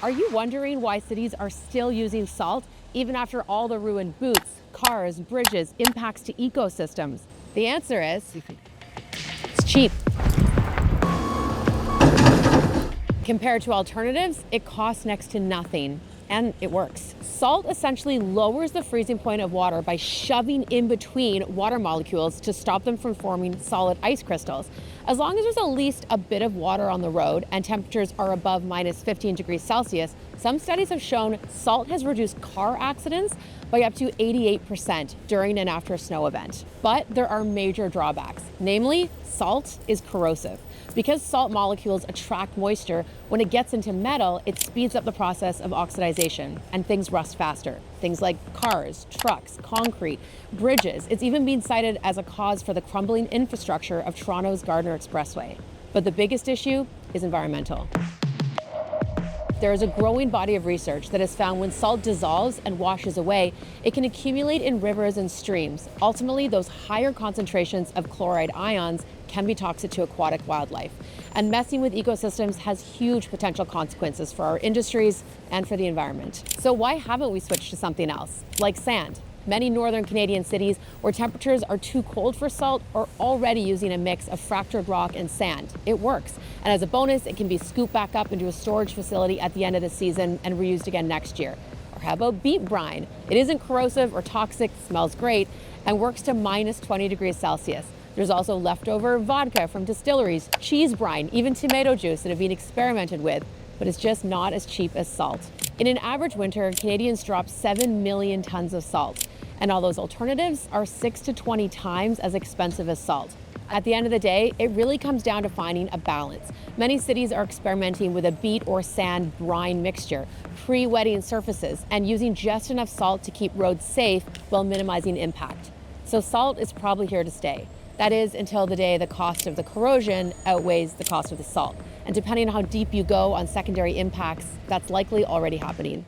Are you wondering why cities are still using salt even after all the ruined boots, cars, bridges, impacts to ecosystems? The answer is it's cheap. Compared to alternatives, it costs next to nothing, and it works. Salt essentially lowers the freezing point of water by shoving in between water molecules to stop them from forming solid ice crystals. As long as there's at least a bit of water on the road and temperatures are above minus 15 degrees Celsius, some studies have shown salt has reduced car accidents by up to 88% during and after a snow event. But there are major drawbacks. Namely, salt is corrosive. Because salt molecules attract moisture, when it gets into metal, it speeds up the process of oxidization and things rust faster. Things like cars, trucks, concrete, bridges. It's even been cited as a cause for the crumbling infrastructure of Toronto's Gardiner Expressway. But the biggest issue is environmental. There is a growing body of research that has found when salt dissolves and washes away, it can accumulate in rivers and streams. Ultimately, those higher concentrations of chloride ions can be toxic to aquatic wildlife. And messing with ecosystems has huge potential consequences for our industries and for the environment. So why haven't we switched to something else, like sand? Many northern Canadian cities where temperatures are too cold for salt are already using a mix of fractured rock and sand. It works. And as a bonus, it can be scooped back up into a storage facility at the end of the season and reused again next year. Or how about beet brine? It isn't corrosive or toxic, smells great, and works to minus 20 degrees Celsius. There's also leftover vodka from distilleries, cheese brine, even tomato juice that have been experimented with, but it's just not as cheap as salt. In an average winter, Canadians drop 7 million tons of salt, and all those alternatives are 6 to 20 times as expensive as salt. At the end of the day, it really comes down to finding a balance. Many cities are experimenting with a beet or sand brine mixture, pre-wetting surfaces, and using just enough salt to keep roads safe while minimizing impact. So salt is probably here to stay. That is, until the day the cost of the corrosion outweighs the cost of the salt. And depending on how deep you go on secondary impacts, that's likely already happening.